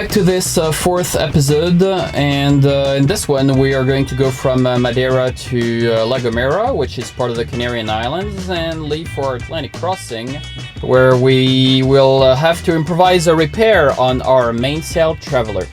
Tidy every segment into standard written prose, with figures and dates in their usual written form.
back to this fourth episode, and in this one we are going to go from Madeira to La Gomera, which is part of the Canarian Islands, and leave for our Atlantic crossing, where we will have to improvise a repair on our mainsail traveler.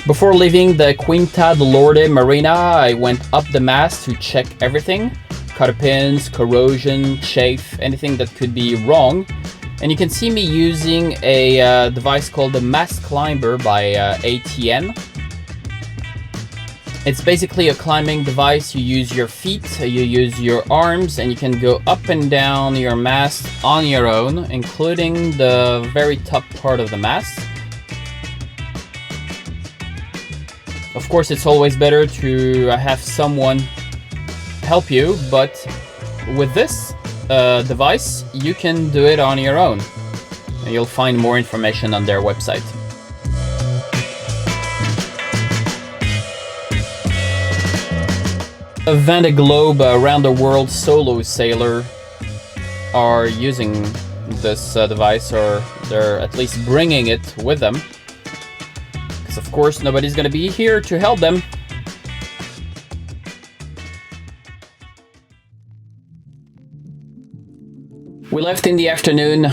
Before leaving the Quinta del Lourdes Marina, I went up the mast to check everything. Cotter pins, corrosion, chafe, anything that could be wrong. And you can see me using a device called the Mast Climber by ATN. It's basically a climbing device. You use your feet, you use your arms, and you can go up and down your mast on your own, including the very top part of the mast. Of course, it's always better to have someone help you, but with this device you can do it on your own, and you'll find more information on their website. A Vendée Globe around the world solo sailor are using this device, or they're at least bringing it with them, because of course nobody's gonna be here to help them. We left in the afternoon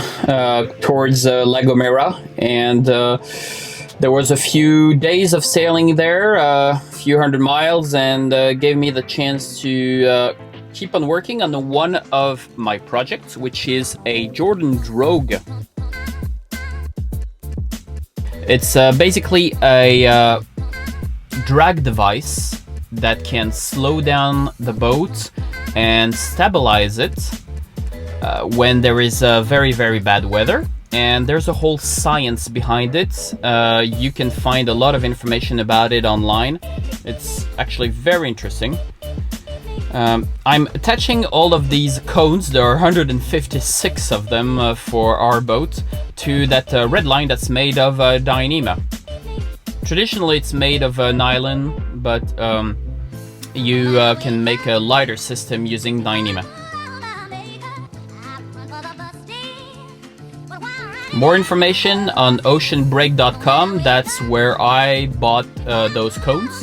towards La Gomera, and there was a few days of sailing there, a few hundred miles, and gave me the chance to keep on working on one of my projects, which is a Jordan Drogue. It's basically a drag device that can slow down the boat and stabilize it when there is very, very bad weather, and there's a whole science behind it. You can find a lot of information about it online. It's actually very interesting. I'm attaching all of these cones, there are 156 of them for our boat, to that red line that's made of Dyneema. Traditionally it's made of nylon, but you can make a lighter system using Dyneema. More information on oceanbreak.com. That's where I bought those cones.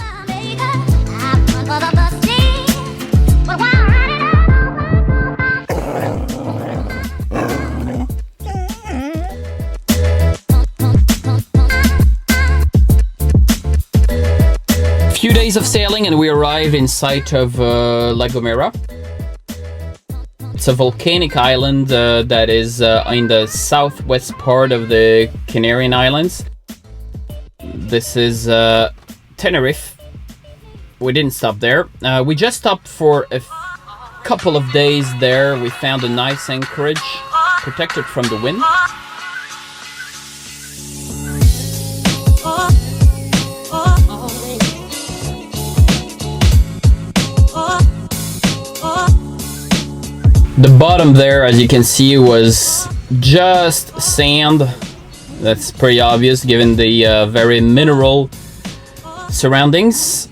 Few days of sailing and we arrive in sight of La Gomera. It's a volcanic island that is in the southwest part of the Canarian Islands. This is Tenerife. We didn't stop there. We just stopped for a couple of days there. We found a nice anchorage, protected from the wind. The bottom there, as you can see, was just sand. That's pretty obvious given the very mineral surroundings.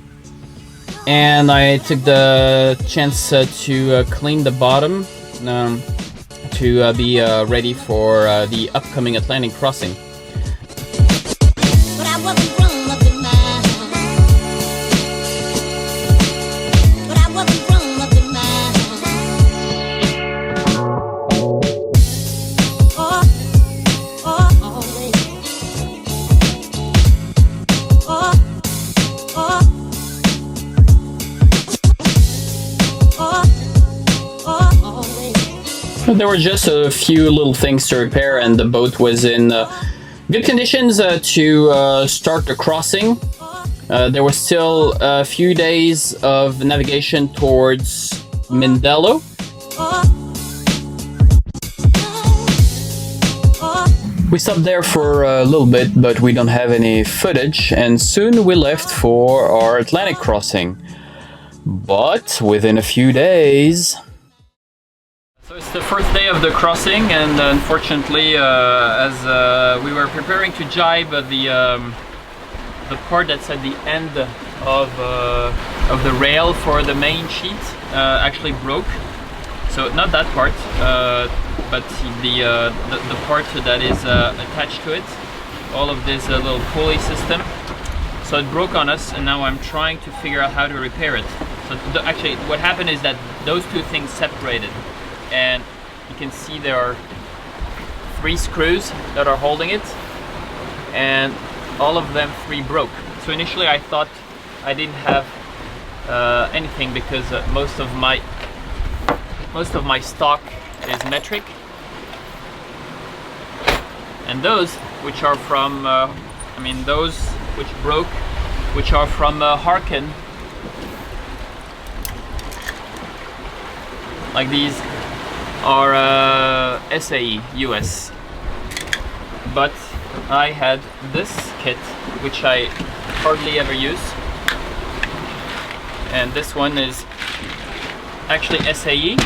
And I took the chance to clean the bottom to be ready for the upcoming Atlantic crossing. There were just a few little things to repair, and the boat was in good conditions to start the crossing. There was still a few days of navigation towards Mindelo. We stopped there for a little bit, but we don't have any footage, and soon we left for our Atlantic crossing. But within a few days... So it's the first day of the crossing, and unfortunately, as we were preparing to jibe the part that's at the end of the rail for the main sheet actually broke. So not that part, but the part that is attached to it. All of this little pulley system. So it broke on us, and now I'm trying to figure out how to repair it. So actually, what happened is that those two things separated, and you can see there are 3 screws that are holding it, and all of them 3 broke. So initially I thought I didn't have anything because most of my stock is metric, and those which are from those which broke, which are from Harken, like these are SAE US, but I had this kit which I hardly ever use, and this one is actually SAE.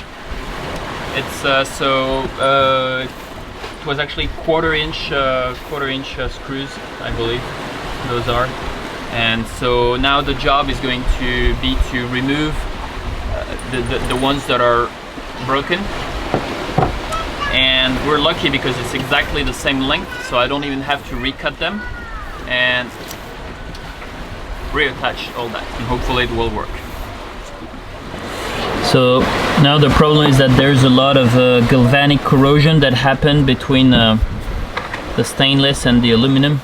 It's it was actually quarter inch screws, I believe those are, and so now the job is going to be to remove the ones that are broken, and we're lucky because it's exactly the same length, so I don't even have to recut them and reattach all that, and hopefully it will work. So now the problem is that there's a lot of galvanic corrosion that happened between the stainless and the aluminum,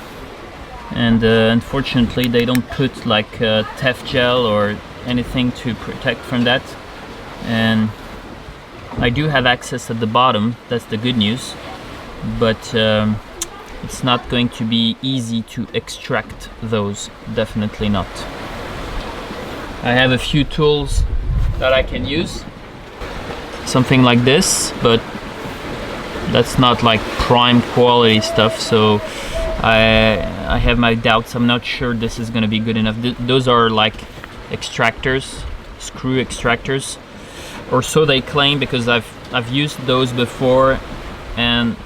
and unfortunately they don't put like Tef gel or anything to protect from that, and I do have access at the bottom, that's the good news, but it's not going to be easy to extract those, definitely not. I have a few tools that I can use, something like this, but that's not like prime quality stuff, so I have my doubts. I'm not sure this is gonna be good enough. Those are like extractors, screw extractors, or so they claim, because I've used those before and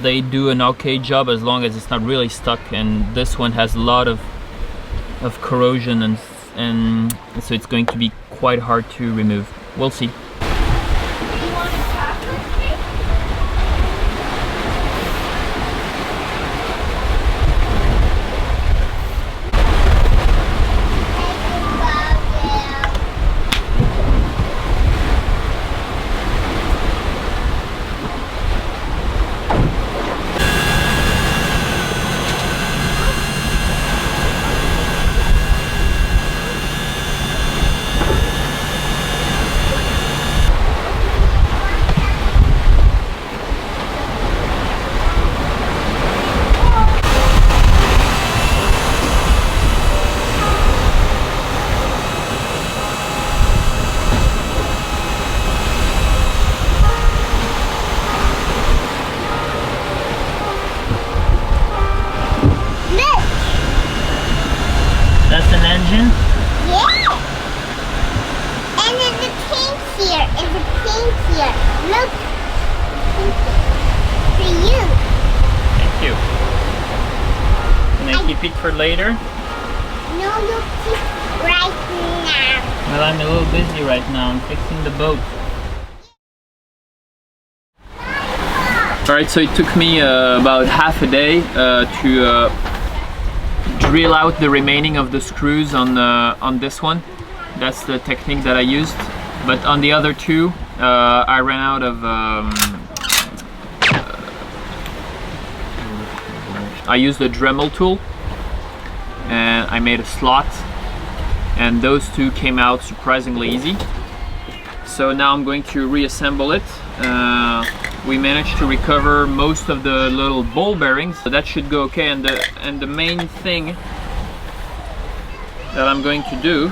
they do an okay job as long as it's not really stuck, and this one has a lot of corrosion, and so it's going to be quite hard to remove. We'll see. That's an engine? Yeah! And then the paint here, and the paint here. Look! For you. Thank you. Can I keep it for later? No, you keep right now. Well, I'm a little busy right now. I'm fixing the boat. Alright, so it took me about half a day to drill out the remaining of the screws on this one. That's the technique that I used. But on the other two, I ran out of I used a Dremel tool and I made a slot, and those two came out surprisingly easy. So now I'm going to reassemble it. We managed to recover most of the little ball bearings, so that should go okay. And the main thing that I'm going to do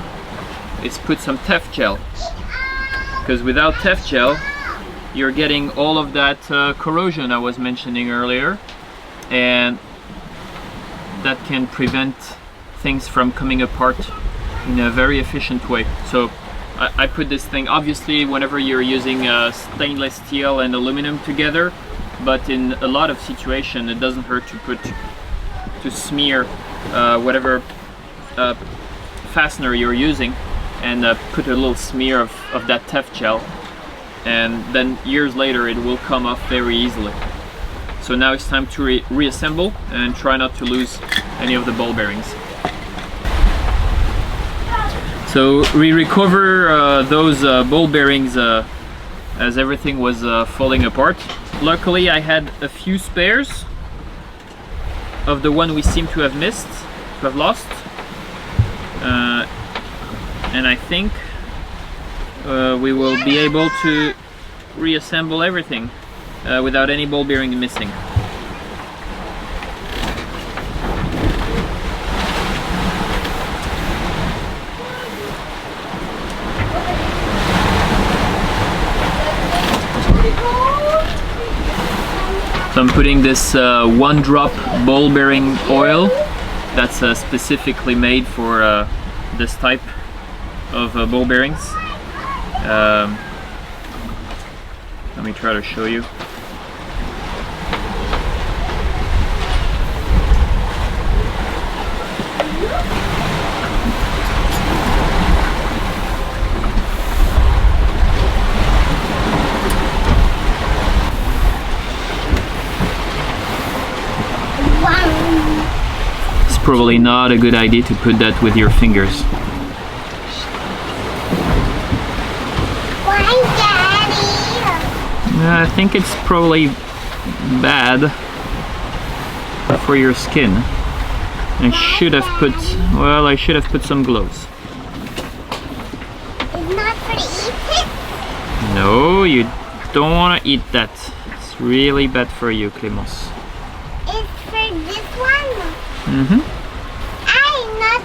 is put some Tef gel, because without Tef gel you're getting all of that corrosion I was mentioning earlier, and that can prevent things from coming apart in a very efficient way. So I put this thing, obviously whenever you're using stainless steel and aluminum together, but in a lot of situations it doesn't hurt to smear whatever fastener you're using, and put a little smear of that Tef gel, and then years later it will come off very easily. So now it's time to reassemble and try not to lose any of the ball bearings. So we recover those ball bearings as everything was falling apart. Luckily I had a few spares of the one we seem to have missed, to have lost. And I think we will be able to reassemble everything without any ball bearing missing. So I'm putting this one drop ball bearing oil that's specifically made for this type of ball bearings. Let me try to show you. It's probably not a good idea to put that with your fingers. Why, Daddy? I think it's probably bad for your skin. I should have put, well, I should have put some gloves. It's not for to eat it? No, you don't want to eat that. It's really bad for you, Clémence. It's for this one? Mm-hmm. I'm not...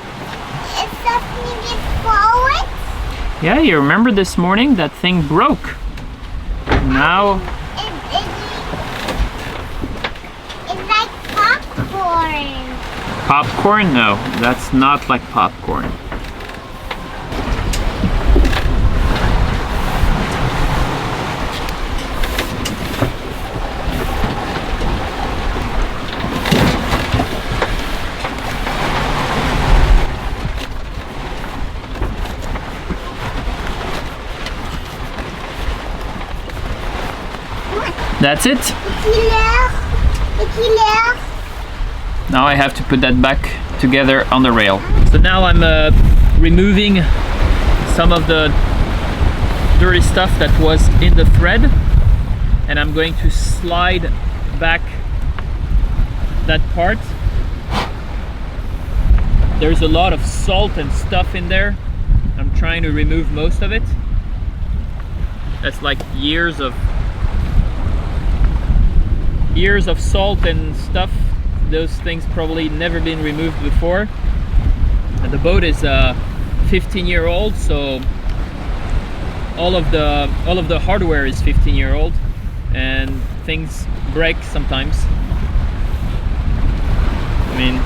It's something is forward? Yeah, you remember this morning that thing broke. Now... It's like popcorn. Popcorn? No, that's not like popcorn. That's it. Now I have to put that back together on the rail. So now I'm removing some of the dirty stuff that was in the thread, and I'm going to slide back that part. There's a lot of salt and stuff in there. I'm trying to remove most of it. That's like years of salt and stuff. Those things probably never been removed before. And the boat is 15-year-old, so all of the hardware is 15-year-old, and things break sometimes. I mean,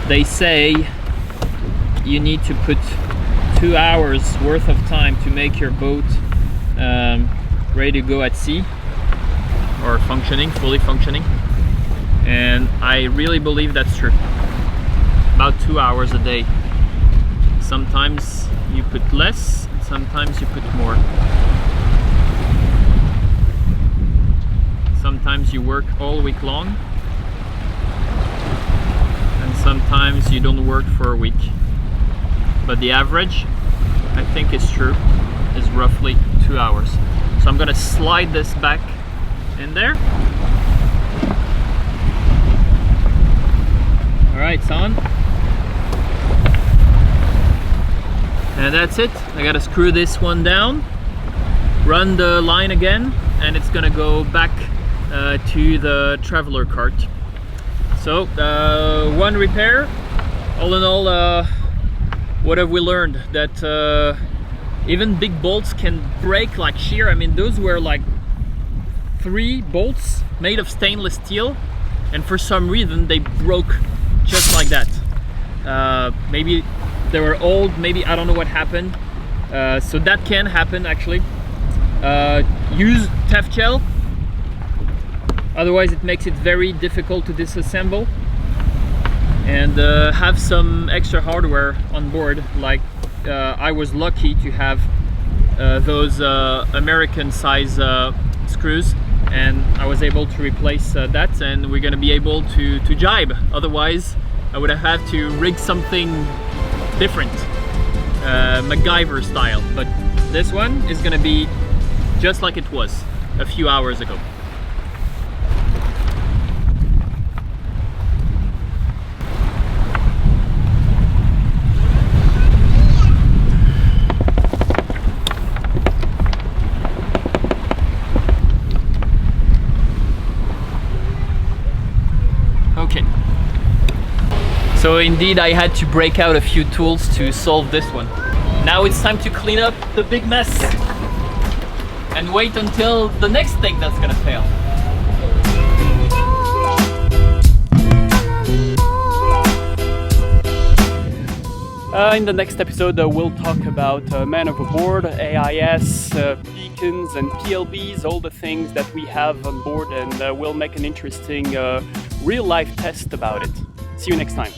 they say you need to put 2 hours worth of time to make your boat ready to go at sea, or functioning, fully functioning. And I really believe that's true. About 2 hours a day. Sometimes you put less, sometimes you put more. Sometimes you work all week long, and sometimes you don't work for a week. But the average, I think is true, is roughly 2 hours. So I'm gonna slide this back in there. Alright, it's on. And that's it. I gotta screw this one down, run the line again, and it's gonna go back to the traveler cart. So, one repair. All in all, what have we learned? That even big bolts can break like shear. I mean, those were like 3 bolts made of stainless steel, and for some reason they broke just like that. Maybe they were old, maybe, I don't know what happened. So that can happen actually. Use Tef gel, otherwise it makes it very difficult to disassemble. And have some extra hardware on board, like I was lucky to have those American size screws, and I was able to replace that, and we're gonna be able to jibe. Otherwise I would have had to rig something different, MacGyver style, but this one is gonna be just like it was a few hours ago. Okay. So indeed I had to break out a few tools to solve this one. Now it's time to clean up the big mess and wait until the next thing that's gonna fail. In the next episode we'll talk about man overboard, AIS, beacons and PLBs, all the things that we have on board, and we'll make an interesting real life test about it. See you next time.